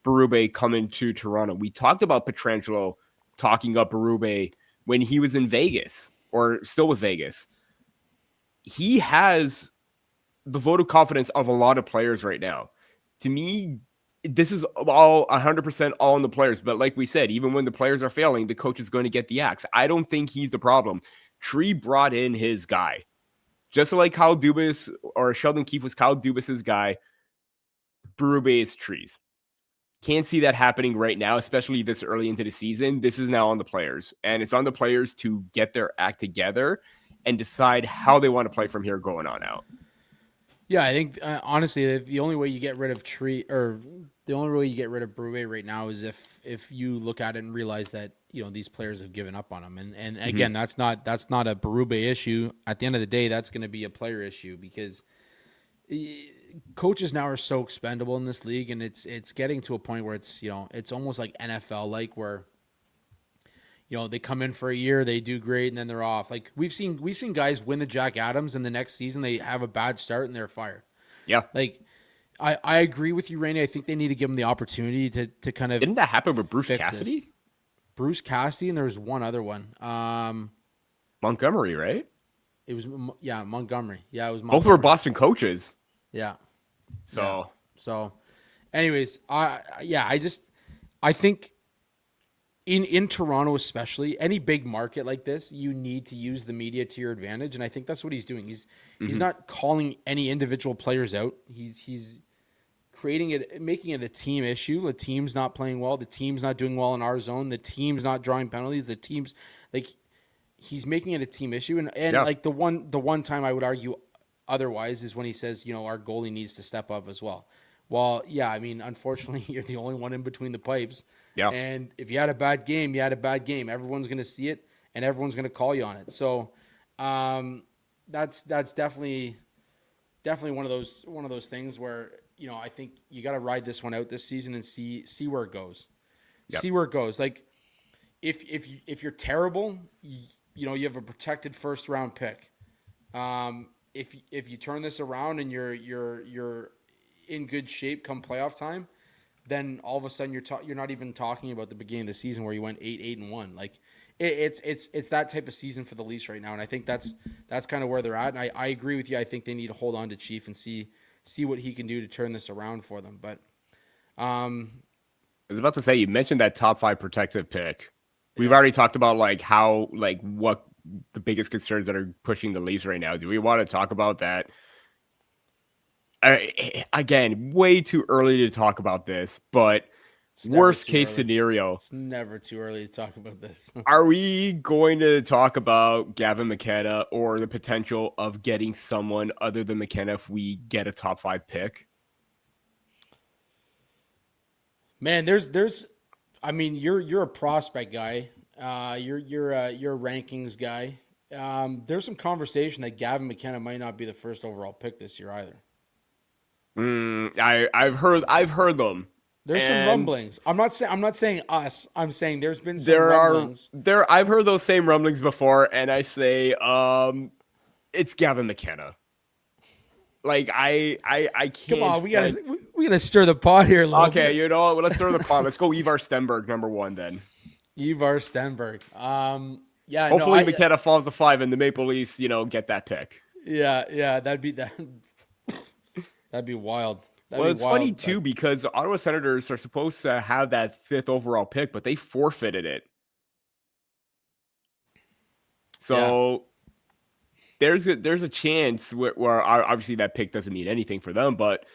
S2: Berube coming to Toronto. We talked about Pietrangelo talking up Berube when he was in Vegas, or still with Vegas. He has the vote of confidence of a lot of players right now. To me, this is all 100% all on the players. But like we said, even when the players are failing, the coach is going to get the axe. I don't think he's the problem. Tree brought in his guy. Just like Kyle Dubas or Sheldon Keefe was Kyle Dubas's guy, Berube is Tree's. Can't see that happening right now, especially this early into the season. This is now on the players. And it's on the players to get their act together and decide how they want to play from here going on out.
S1: Yeah, I think honestly, the only way you get rid of the only way you get rid of Berube right now is if you look at it and realize that these players have given up on him. And again, that's not a Berube issue. At the end of the day, that's going to be a player issue because coaches now are so expendable in this league, and it's getting to a point where it's almost like NFL like where. They come in for a year, they do great, and then they're off. Like we've seen guys win the Jack Adams, and the next season they have a bad start and they're fired.
S2: Yeah,
S1: like I agree with you, Randy. I think they need to give him the opportunity to kind of.
S2: Didn't that happen with Bruce Cassidy?
S1: This. Bruce Cassidy, and there was one other one.
S2: Montgomery, right?
S1: It was Montgomery. Yeah, it was.
S2: Both were Boston coaches.
S1: Yeah.
S2: So,
S1: anyways, I think. In Toronto especially, any big market like this, you need to use the media to your advantage, and I think that's what he's doing. He's not calling any individual players out. He's making it a team issue. The team's not playing well. The team's not doing well in our zone. The team's not drawing penalties. The team's like he's making it a team issue. And
S2: Yeah.
S1: like the one time I would argue otherwise is when he says, our goalie needs to step up as well. Well, yeah, I mean, unfortunately, you're the only one in between the pipes.
S2: Yeah.
S1: And if you had a bad game, you had a bad game. Everyone's going to see it, and everyone's going to call you on it. So that's definitely one of those things where I think you got to ride this one out this season and see where it goes.
S2: Yep.
S1: See where it goes. Like if you're terrible, you have a protected first round pick. If you turn this around and you're in good shape come playoff time, then all of a sudden you're not even talking about the beginning of the season where you went 8-1. Like it's that type of season for the Leafs right now, and I think that's kind of where they're at. And I agree with you. I think they need to hold on to Chief and see what he can do to turn this around for them. But
S2: I was about to say, you mentioned that top 5 protective pick. We've already talked about what the biggest concerns that are pushing the Leafs right now. Do we want to talk about that? Again, way too early to talk about this, but worst case scenario.
S1: It's never too early to talk about this.
S2: Are we going to talk about Gavin McKenna or the potential of getting someone other than McKenna if we get a top 5 pick?
S1: Man, I mean, you're a prospect guy. You're a rankings guy. There's some conversation that Gavin McKenna might not be the first overall pick this year either.
S2: I've heard them.
S1: There's some rumblings. I'm not saying us. I'm saying there's been some rumblings.
S2: I've heard those same rumblings before, and I say it's Gavin McKenna. Like I can't.
S1: Come on, we gotta stir the pot here a little bit.
S2: Okay, you know what? Let's stir the pot. Let's go Ivar Stenberg, number 1 then.
S1: Ivar Stenberg. Yeah.
S2: Hopefully McKenna falls to 5 and the Maple Leafs, get that pick.
S1: Yeah, that'd be wild.
S2: It's funny too because the Ottawa Senators are supposed to have that 5th overall pick, but they forfeited it. So there's a chance where obviously that pick doesn't mean anything for them, but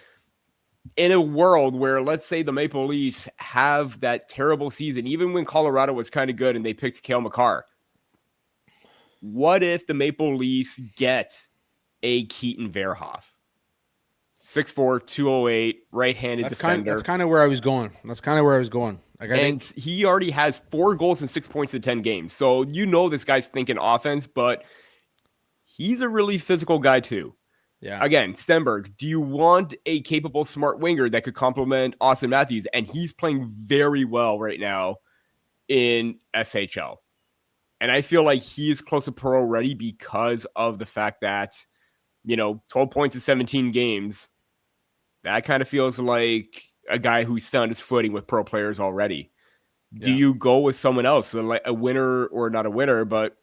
S2: in a world where, let's say, the Maple Leafs have that terrible season, even when Colorado was kind of good and they picked Cale Makar, what if the Maple Leafs get a Keaton Verhoff? 6'4", 208, right-handed defender.
S1: That's kind of where I was going.
S2: He already has 4 goals and 6 points in 10 games. So this guy's thinking offense, but he's a really physical guy too.
S1: Yeah.
S2: Again, Stenberg, do you want a capable, smart winger that could complement Auston Matthews? And he's playing very well right now in SHL. And I feel like he is close to pro ready because of the fact that, 12 points in 17 games. That kind of feels like a guy who's found his footing with pro players already. Do you go with someone else, like a winner, or not a winner, but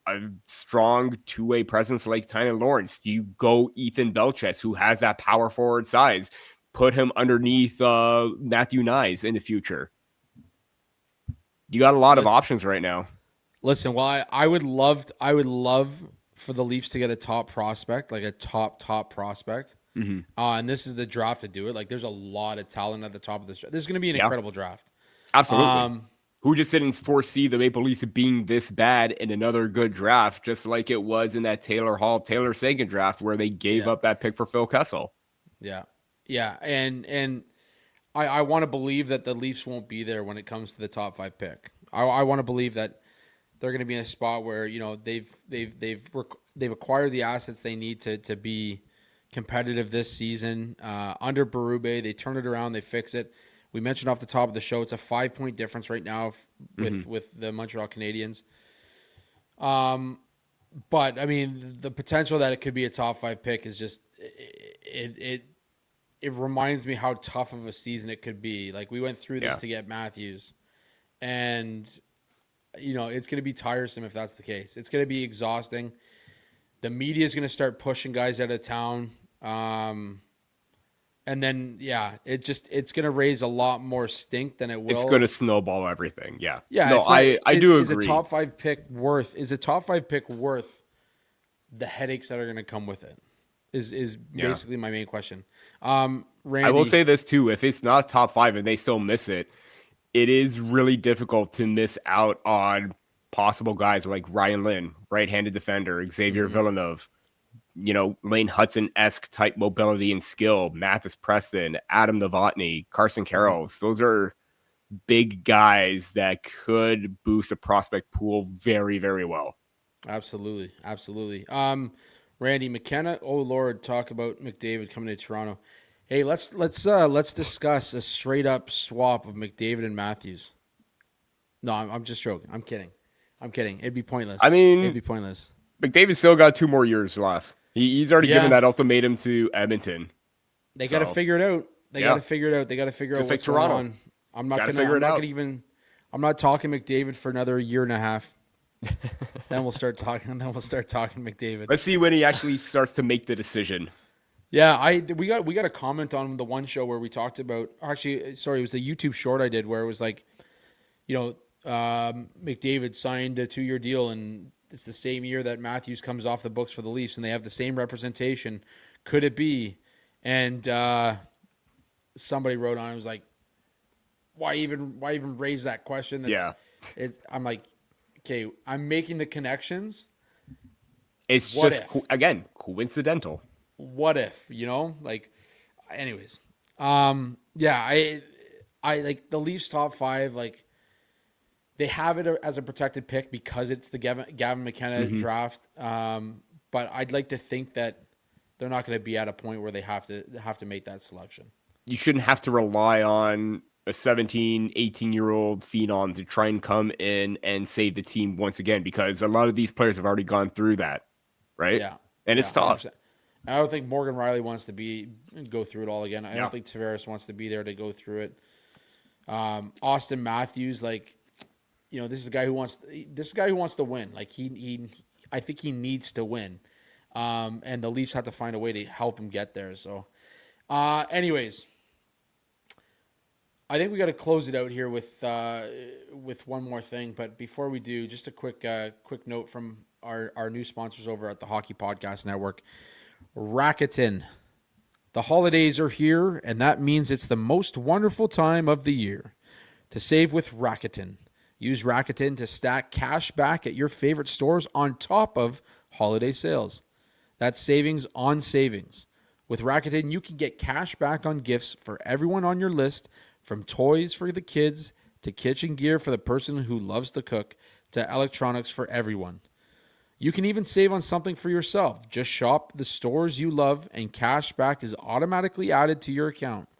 S2: a strong two-way presence like Tynan Lawrence? Do you go Ethan Belchess, who has that power forward size? Put him underneath Matthew Nyes in the future. You got a lot of options right now.
S1: Listen, well, I would love for the Leafs to get a top prospect, like a top prospect.
S2: Mm-hmm.
S1: And this is the draft to do it. Like, there's a lot of talent at the top of this draft. This is going to be an incredible draft.
S2: Absolutely. Who just didn't foresee the Maple Leafs being this bad in another good draft, just like it was in that Taylor Seguin draft where they gave up that pick for Phil Kessel.
S1: Yeah. Yeah. And I want to believe that the Leafs won't be there when it comes to the top 5 pick. I want to believe that they're going to be in a spot where, they've acquired the assets they need to be competitive this season. Under Berube, they turn it around, they fix it. We mentioned off the top of the show, it's a 5-point difference right now with the Montreal Canadiens. But I mean, the potential that it could be a top 5 pick is just it reminds me how tough of a season it could be. Like, we went through this to get Matthews, and it's going to be tiresome if that's the case. It's going to be exhausting. The media is going to start pushing guys out of town. And then, it's going to raise a lot more stink than it will.
S2: It's going to snowball everything. Yeah.
S1: Yeah.
S2: No, I do agree.
S1: Is a top 5 pick worth the headaches that are going to come with it? is
S2: Yeah.
S1: basically my main question.
S2: I will
S1: Randy,
S2: say this too: if it's not top 5 and they still miss it, it is really difficult to miss out on possible guys like Ryan Lynn, right-handed defender, Xavier
S1: mhm,
S2: Villeneuve, Lane Hudson-esque type mobility and skill, Mathis Preston, Adam Novotny, Carson
S1: mhm.
S2: Carrolls. Those are big guys that could boost a prospect pool very, very well.
S1: Absolutely, absolutely. Randy McKenna. Oh Lord, talk about McDavid coming to Toronto. Hey, let's discuss a straight up swap of McDavid and Matthews. No, I'm just joking. I'm kidding. I'm kidding. It'd be
S2: I
S1: pointless. It'd
S2: mean,
S1: be pointless.
S2: McDavid still got 2 more years left. He's already given
S1: Yeah,
S2: that ultimatum to Edmonton.
S1: they got to
S2: So,
S1: figure it out. They got
S2: yeah,
S1: to figure it out. They got to figure out
S2: just like
S1: what's going
S2: Toronto.
S1: on.
S2: Got to figure
S1: I'm
S2: it
S1: not
S2: out.
S1: gonna even. I'm not talking McDavid for another year and a half. Then we'll start talking. Then we'll start talking McDavid.
S2: Let's see when he actually starts to make the decision.
S1: Yeah, we got a comment on the one show where we talked about. Actually, sorry, it was a YouTube short I did where it was like, McDavid signed a 2-year deal, and it's the same year that Matthews comes off the books for the Leafs, and they have the same representation. Could it be? And somebody wrote on it, was like, why even raise that question?
S2: Yeah.
S1: I'm like, okay, I'm making the connections.
S2: It's
S1: What
S2: just,
S1: if?
S2: again, coincidental.
S1: What if? Like, anyways, yeah, I like the Leafs top 5. Like, they have it as a protected pick because it's the Gavin McKenna
S2: Hmm.
S1: draft. But I'd like to think that they're not going to be at a point where they have to make that selection.
S2: You shouldn't have to rely on a 17, 18-year-old phenom to try and come in and save the team once again, because a lot of these players have already gone through that, right?
S1: Yeah,
S2: And
S1: yeah,
S2: it's tough.
S1: 100%. I don't think Morgan Riley wants to go through it all again. I
S2: Yeah.
S1: don't think Tavares wants to be there to go through it. Auston Matthews, like, this is a guy who wants to win. Like, I think he needs to win. And the Leafs have to find a way to help him get there. So, anyways, I think we got to close it out here with one more thing. But before we do, just a quick note from our new sponsors over at the Hockey Podcast Network. Rakuten. The holidays are here, and that means it's the most wonderful time of the year to save with Rakuten. Use Rakuten to stack cash back at your favorite stores on top of holiday sales. That's savings on savings. With Rakuten, you can get cash back on gifts for everyone on your list, from toys for the kids to kitchen gear for the person who loves to cook to electronics for everyone. You can even save on something for yourself. Just shop the stores you love, and cash back is automatically added to your account.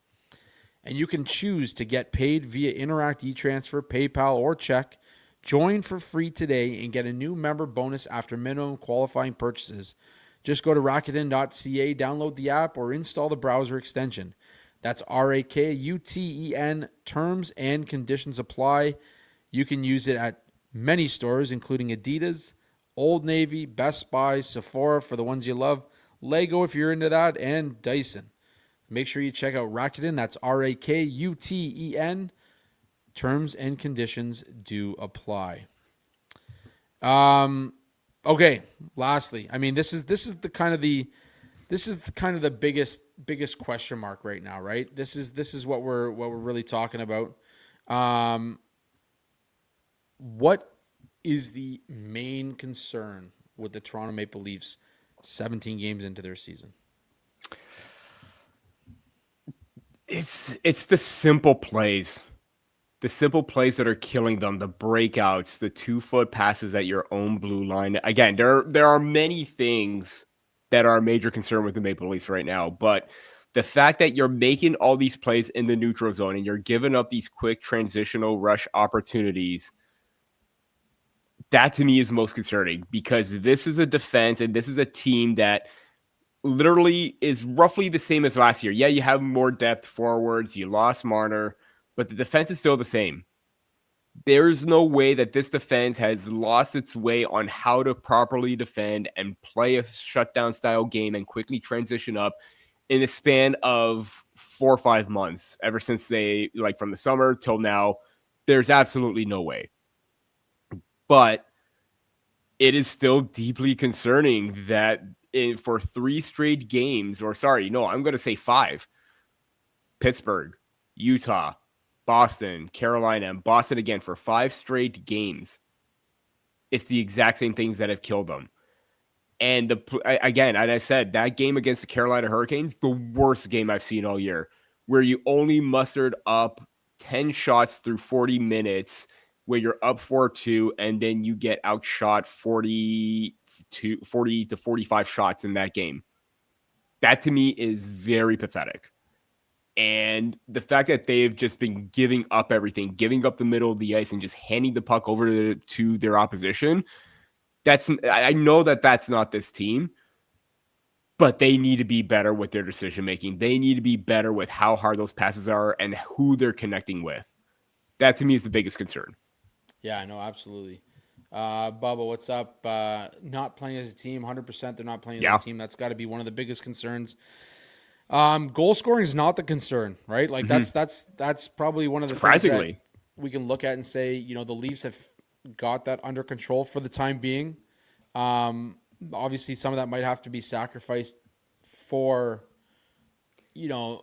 S1: And you can choose to get paid via Interact e-Transfer, PayPal, or check. Join for free today and get a new member bonus after minimum qualifying purchases. Just go to Rakuten.ca, download the app, or install the browser extension. That's Rakuten. Terms and conditions apply. You can use it at many stores, including Adidas, Old Navy, Best Buy, Sephora for the ones you love, Lego if you're into that, and Dyson. Make sure you check out Rakuten. That's Rakuten. Terms and conditions do apply. Okay. Lastly, I mean, this is the kind of the biggest question mark right now, right? This is what we're really talking about. What is the main concern with the Toronto Maple Leafs 17 games into their season?
S2: It's the simple plays. The simple plays that are killing them, the breakouts, the 2-foot passes at your own blue line. Again, there are many things that are a major concern with the Maple Leafs right now, but the fact that you're making all these plays in the neutral zone and you're giving up these quick transitional rush opportunities, that to me is most concerning, because this is a defense and this is a team that literally is roughly the same as last year. Yeah, you have more depth forwards, you lost Marner, but the defense is still the same. There's no way that this defense has lost its way on how to properly defend and play a shutdown style game and quickly transition up in the span of 4 or 5 months, ever since they, like, from the summer till now. There's absolutely no way. But it is still deeply concerning that for 3 straight games, or sorry, no, I'm going to say 5. Pittsburgh, Utah, Boston, Carolina, and Boston again for 5 straight games. It's the exact same things that have killed them. And again, and I said that game against the Carolina Hurricanes, the worst game I've seen all year, where you only mustered up 10 shots through 40 minutes, where you're up 4-2, and then you get outshot 40 to 45 shots in that game. That to me is very pathetic. And the fact that they've just been giving up everything, giving up the middle of the ice and just handing the puck over to their opposition, I know that that's not this team, but they need to be better with their decision making. They need to be better with how hard those passes are and who they're connecting with. That to me is the biggest concern.
S1: Yeah, no, absolutely. Bubba, what's up? Not playing as a team, 100% they're not playing as a team. That's got to be one of the biggest concerns. Goal scoring is not the concern, right? Like that's probably one of the things that we can look at and say, you know, the Leafs have got that under control for the time being. Obviously some of that might have to be sacrificed for, you know,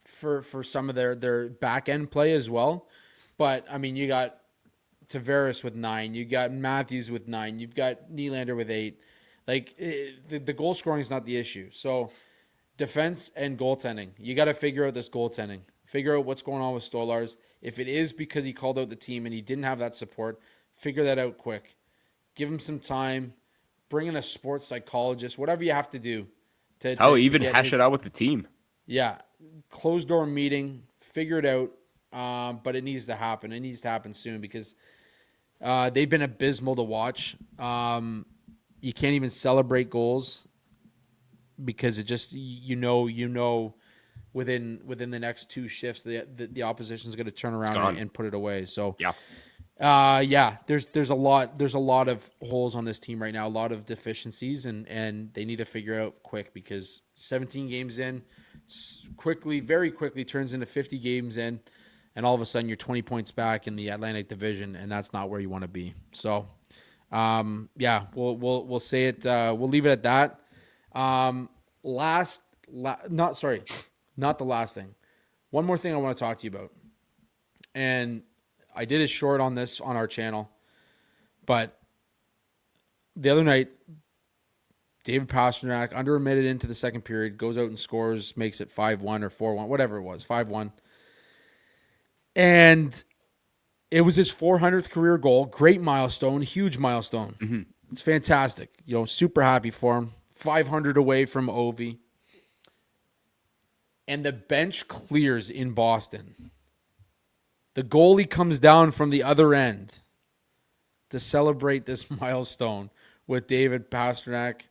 S1: for some of their back end play as well. But I mean, you got Tavares with 9, you got Matthews with 9, you've got Nylander with 8. Like the goal scoring is not the issue. So defense and goaltending, you got to figure out this goaltending. Figure out what's going on with Stolarz. If it is because he called out the team and he didn't have that support, figure that out quick. Give him some time. Bring in a sports psychologist. Whatever you have to do.
S2: Even hash it out with the team.
S1: Yeah. Closed door meeting. Figure it out. But it needs to happen. It needs to happen soon because they've been abysmal to watch. You can't even celebrate goals because it just you know within the next 2 shifts the opposition is going to turn around and put it away. So there's a lot of holes on this team right now, a lot of deficiencies, and they need to figure out quick because 17 games in very quickly turns into 50 games in, and all of a sudden you're 20 points back in the Atlantic Division, and that's not where you want to be. So we'll say it. We'll leave it at that. Not the last thing. One more thing I want to talk to you about. And I did a short on this on our channel. But the other night, David Pastrnak, under a minute into the second period, goes out and scores, makes it 5-1 or 4-1, whatever it was, 5-1. And it was his 400th career goal. Great milestone, huge milestone. Mm-hmm. It's fantastic. You know, super happy for him. 500 away from Ovi. And the bench clears in Boston. The goalie comes down from the other end to celebrate this milestone with David Pastrnak.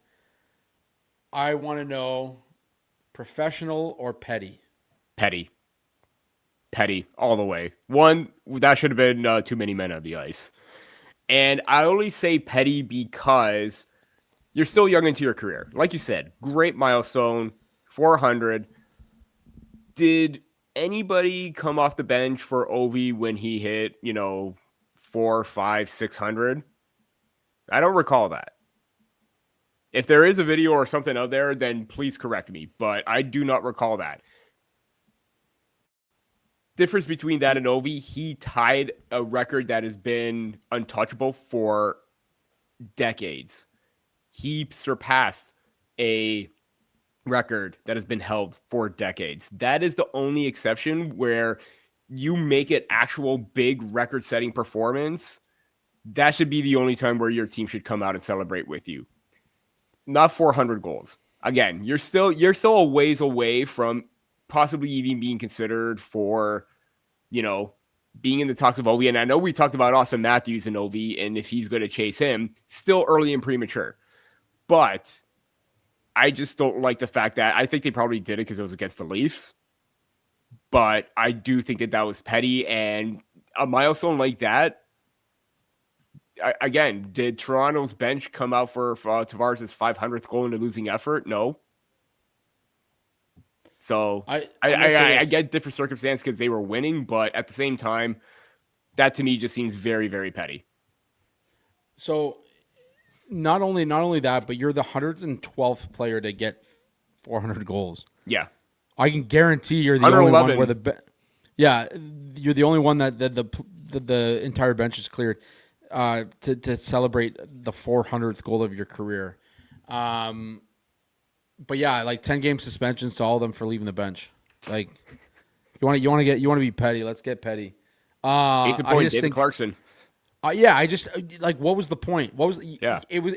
S1: I want to know, professional or petty?
S2: Petty all the way. One, that should have been too many men on the ice. And I only say petty because you're still young into your career. Like you said, great milestone, 400. Did anybody come off the bench for Ovi when he hit, 4, 5, 600? I don't recall that. If there is a video or something out there, then please correct me. But I do not recall that. Difference between that and Ovi, he tied a record that has been untouchable for decades. He surpassed a record that has been held for decades. That is the only exception where you make it actual big record-setting performance. That should be the only time where your team should come out and celebrate with you. Not 400 goals. Again, you're still a ways away from possibly even being considered for, being in the talks of Ovi. And I know we talked about Auston Matthews and Ovi, and if he's going to chase him, still early and premature. But I just don't like the fact that I think they probably did it because it was against the Leafs. But I do think that was petty. And a milestone like that, again, did Toronto's bench come out for Tavares' 500th goal in a losing effort? No. So I get different circumstances because they were winning, but at the same time, that to me just seems very, very petty.
S1: So not only that, but you're the 112th player to get 400 goals.
S2: Yeah.
S1: I can guarantee you're the only one where you're the only one that the entire bench is cleared to celebrate the 400th goal of your career. But yeah, like 10 game suspensions to all of them for leaving the bench. Like you want to be petty. Let's get petty.
S2: Case in point, David Clarkson.
S1: I just like, what was the point? What was it was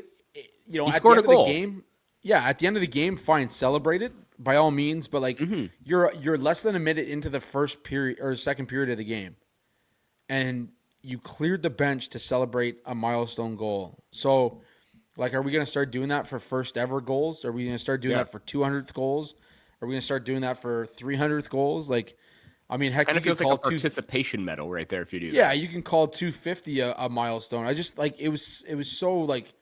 S2: he
S1: at
S2: scored
S1: the end
S2: a goal.
S1: Of the game. Yeah, at the end of the game, fine, celebrate it by all means. But like, you're less than a minute into the first period or second period of the game, and you cleared the bench to celebrate a milestone goal. So, like, are we going to start doing that for first ever goals? Are we going to start doing that for 200th goals? Are we going to start doing that for 300th goals? Like, I mean, heck, you can call
S2: like a participation medal right there if you do that.
S1: Yeah, you can call 250 a milestone. I just like it was so like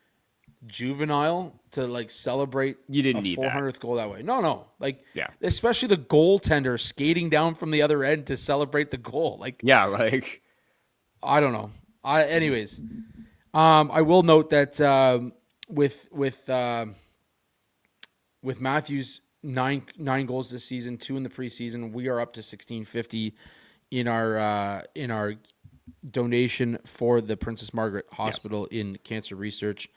S1: juvenile to like celebrate
S2: you didn't need
S1: 400th goal that way. No. Like, especially the goaltender skating down from the other end to celebrate the goal. Like,
S2: like
S1: I don't know. Anyways, I will note that with Matthews' nine goals this season, 2 in the preseason, we are up to 1,650 in our donation for the Princess Margaret Hospital in cancer research.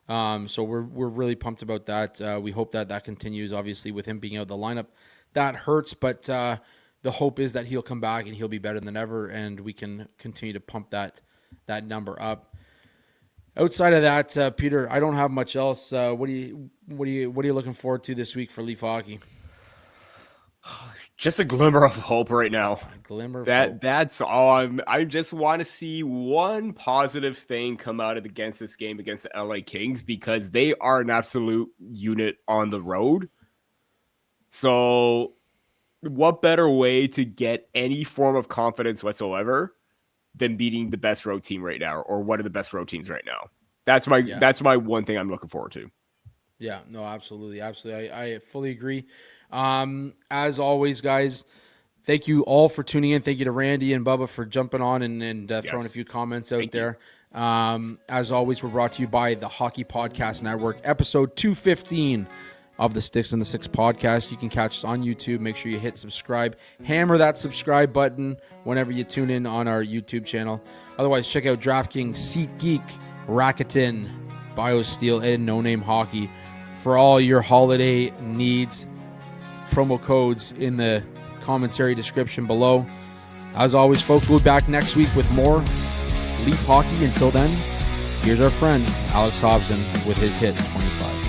S1: So we're really pumped about that. We hope that continues. Obviously, with him being out of the lineup, that hurts, but the hope is that he'll come back and he'll be better than ever, and we can continue to pump that number up. Outside of that, Peter, I don't have much else. What are you looking forward to this week for Leaf hockey?
S2: Just a glimmer of hope right now.
S1: A glimmer of hope.
S2: That's all. I just want to see one positive thing come out against this game against the LA Kings, because they are an absolute unit on the road. So what better way to get any form of confidence whatsoever than beating the best road team right now, or one of the best road teams right now? That's my one thing I'm looking forward to.
S1: Yeah, no, absolutely. I fully agree. As always, guys, thank you all for tuning in. Thank you to Randy and Bubba for jumping on and throwing a few comments out there. As always, we're brought to you by the Hockey Podcast Network, episode 215 of the Sticks and the Six podcast. You can catch us on YouTube. Make sure you hit subscribe. Hammer that subscribe button whenever you tune in on our YouTube channel. Otherwise, check out DraftKings, SeatGeek, Rakuten, BioSteel, and No Name Hockey for all your holiday needs. Promo codes in the commentary description below. As always, folks, we'll be back next week with more Leaf hockey. Until then, here's our friend Alex Hobson with his hit 25.